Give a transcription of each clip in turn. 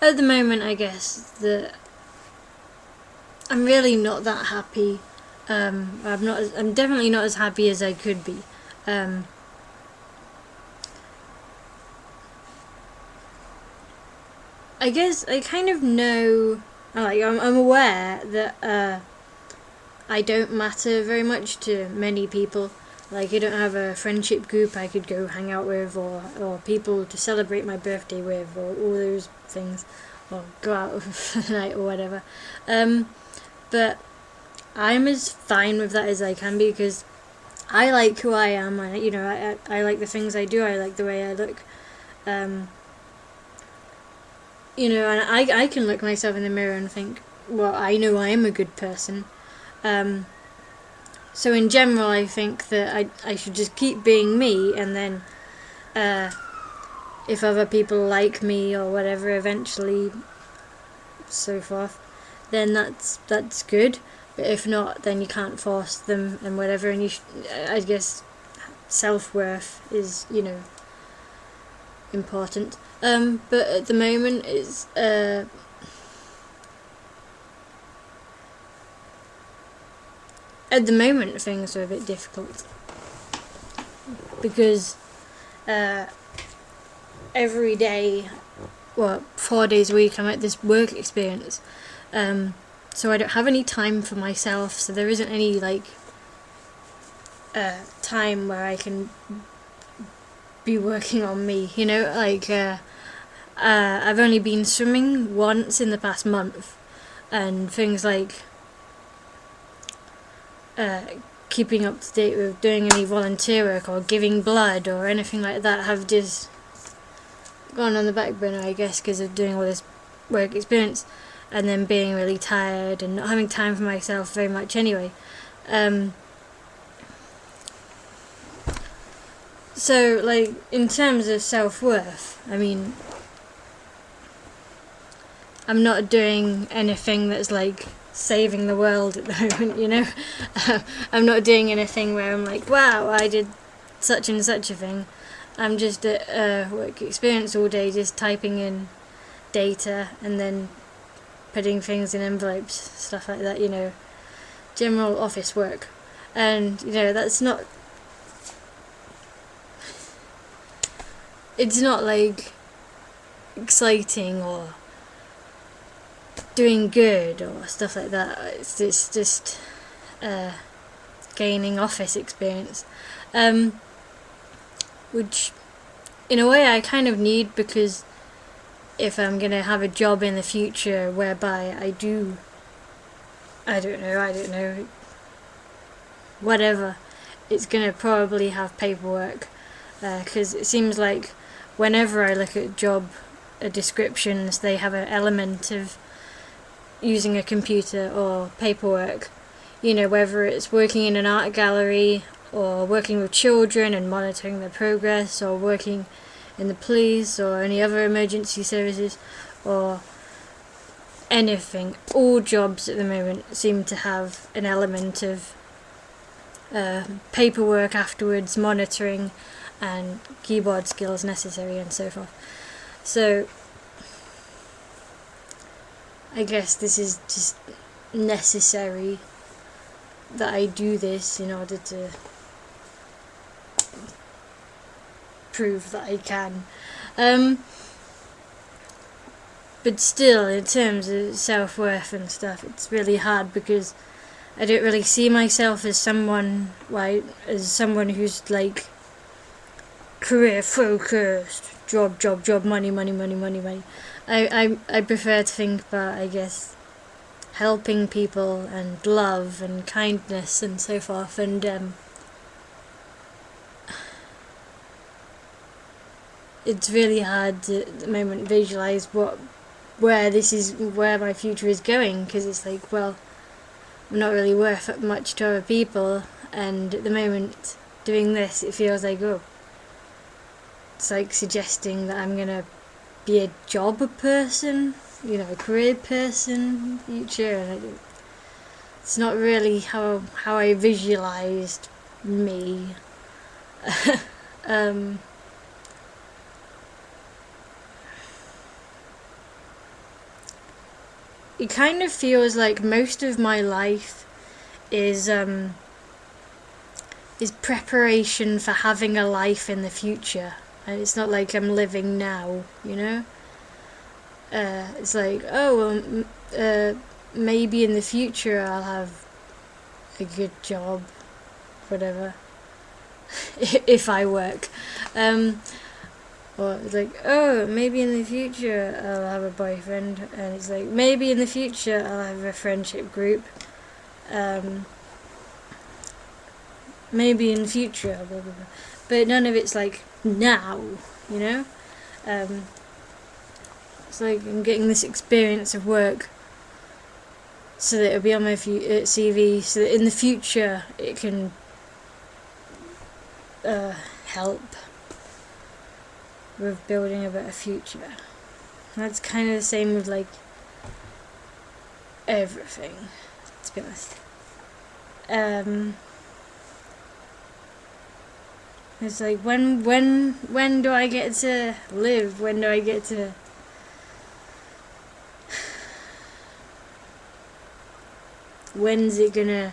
at the moment, I guess that I'm really not that happy. I'm definitely not as happy as I could be. I guess I kind of know, I'm aware that I don't matter very much to many people. Like, I don't have a friendship group I could go hang out with, or people to celebrate my birthday with, or all those things, or go out for the night or whatever. But I'm as fine with that as I can be, because I like who I am. I like the things I do. I like the way I look. And I can look myself in the mirror and think, well, I know I am a good person. So in general, I think that I should just keep being me, and then if other people like me or whatever, eventually, so forth, then that's good. But if not, then you can't force them and whatever. And I guess self-worth is important. But at the moment, it's at the moment things are a bit difficult, because every day, 4 days a week, I'm at this work experience, so I don't have any time for myself, so there isn't any time where I can be working on me, I've only been swimming once in the past month, and things like keeping up to date with doing any volunteer work or giving blood or anything like that have just gone on the back burner, I guess, because of doing all this work experience, and then being really tired and not having time for myself very much anyway. So, in terms of self-worth, I mean, I'm not doing anything that's saving the world at the moment, I'm not doing anything where I'm like, wow, I did such and such a thing. I'm just at work experience all day, just typing in data and then putting things in envelopes, stuff like that, general office work. And, that's not, it's not exciting or doing good or stuff like that. It's just gaining office experience, which in a way I kind of need, because if I'm gonna have a job in the future whereby I don't know, whatever, it's gonna probably have paperwork, because it seems like whenever I look at job descriptions, they have an element of using a computer or paperwork, whether it's working in an art gallery or working with children and monitoring their progress, or working in the police or any other emergency services, or anything. All jobs at the moment seem to have an element of paperwork afterwards, monitoring, and keyboard skills necessary, and so forth. So I guess this is just necessary that I do this in order to prove that I can. But still, in terms of self-worth and stuff, it's really hard, because I don't really see myself as someone who's career focused, job, money. I prefer to think about, I guess, helping people and love and kindness and so forth, and it's really hard to at the moment visualize where my future is going, because it's I'm not really worth much to other people, and at the moment doing this, it feels it's suggesting that I'm gonna be a job person, a career person in the future, and it's not really how I visualized me. it kind of feels like most of my life is preparation for having a life in the future. And it's not like I'm living now, you know? It's like, oh, well, maybe in the future I'll have a good job, whatever, if I work. Or it's like, oh, maybe in the future I'll have a boyfriend, and it's like, maybe in the future I'll have a friendship group. Maybe in the future, blah, blah, blah. But none of it's like now, you know? It's like I'm getting this experience of work so that it'll be on my CV, so that in the future it can help with building a better future. That's kind of the same with like everything, to be honest. It's like, when do I get to live? When do I get to when's it gonna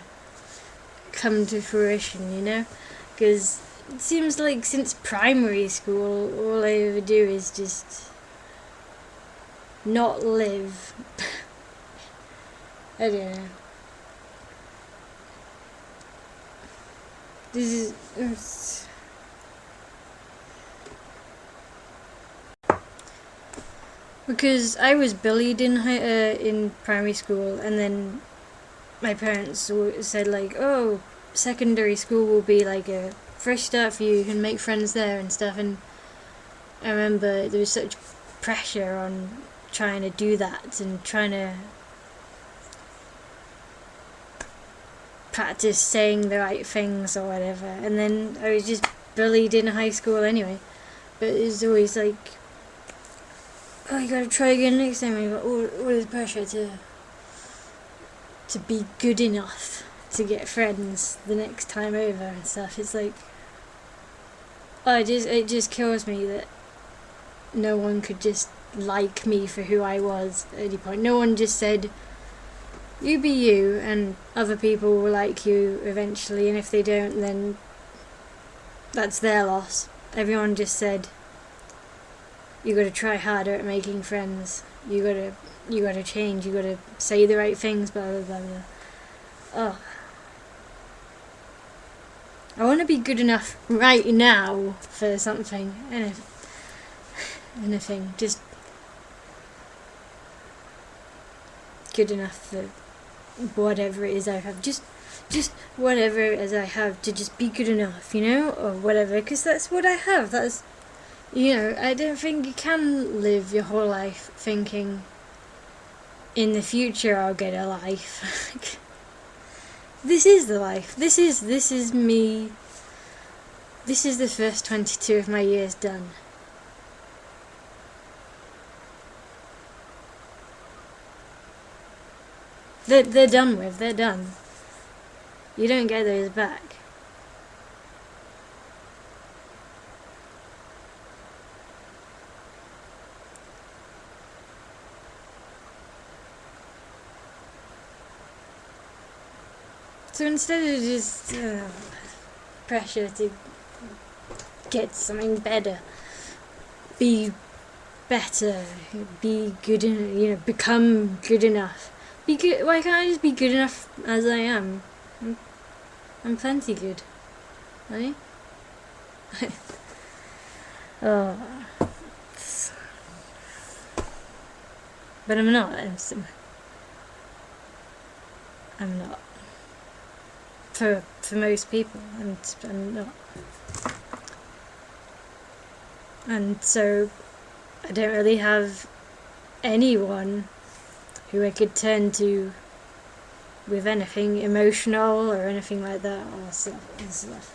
come to fruition, you know? Because it seems like since primary school, all I ever do is just not live. I don't know. This is... because I was bullied in primary school, and then my parents said like, oh, secondary school will be like a fresh start for you, you can make friends there and stuff. And I remember there was such pressure on trying to do that and trying to practice saying the right things or whatever, and then I was just bullied in high school anyway. But it was always like, oh, you gotta try again next time. You got all this pressure to be good enough to get friends the next time over and stuff. It's like, oh, it just kills me that no one could just like me for who I was at any point. No one just said, you be you, and other people will like you eventually, and if they don't, then that's their loss. Everyone just said, you gotta try harder at making friends. You gotta change. You gotta say the right things. Blah blah blah blah. Oh, I want to be good enough right now for something. Anything. Just good enough for whatever it is I have. Just whatever it is I have to just be good enough, you know, or whatever. Because that's what I have. That's, you know, I don't think you can live your whole life thinking, in the future I'll get a life. This is the life. This is me. This is the first 22 of my years done. They're done with. They're done. You don't get those back. So instead of just pressure to get something better, be better, be good enough, you know, become good enough. Be good. Why can't I just be good enough as I am? I'm plenty good, right? Oh, but I'm not. I'm not. For most people, I'm not. And so I don't really have anyone who I could turn to with anything emotional or anything like that, or stuff.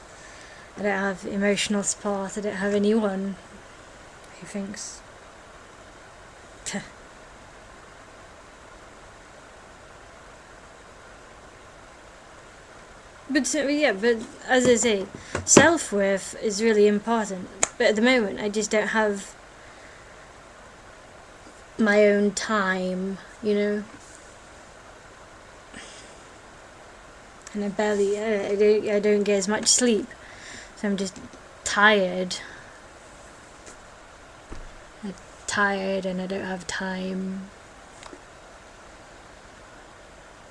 I don't have emotional support. I don't have anyone who thinks but as I say, self-worth is really important. But at the moment, I just don't have my own time, you know. and a belly. I don't get as much sleep, so I'm just tired. I'm tired and I don't have time,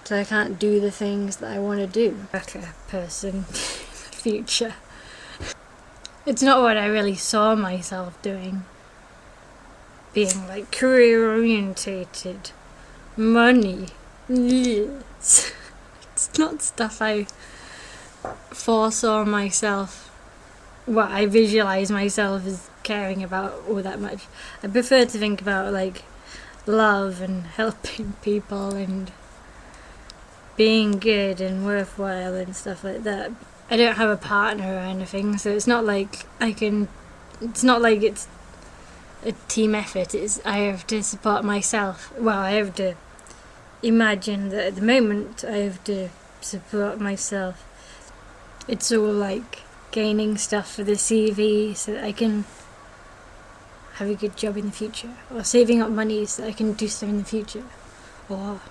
so I can't do the things that I want to do. Better person, future. It's not what I really saw myself doing. Being like career orientated, money. Yes. It's not stuff I foresaw myself. What I visualize myself as caring about all that much. I prefer to think about like love and helping people and being good and worthwhile and stuff like that. I don't have a partner or anything, so it's not like it's not like it's a team effort. I have to support myself. Well, I have to imagine that at the moment I have to support myself. It's all like gaining stuff for the CV so that I can have a good job in the future, or saving up money so that I can do stuff in the future, or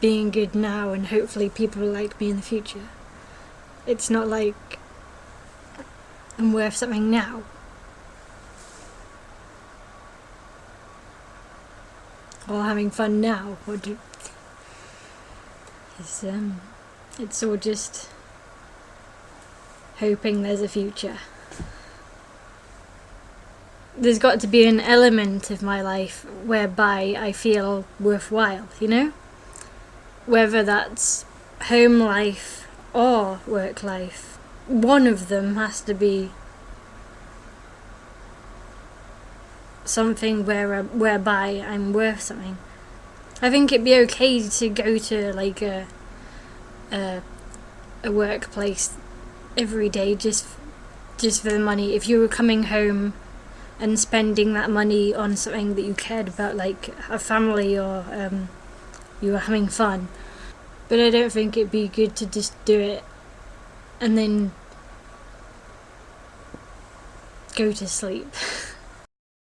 being good now and hopefully people will like me in the future. It's not like I'm worth something now. Or having fun now. It's all just hoping there's a future. There's got to be an element of my life whereby I feel worthwhile, you know? Whether that's home life or work life, one of them has to be something whereby I'm worth something. I think it'd be okay to go to like a workplace every day just for the money. If you were coming home and spending that money on something that you cared about, like a family, or you were having fun. But I don't think it'd be good to just do it and then go to sleep.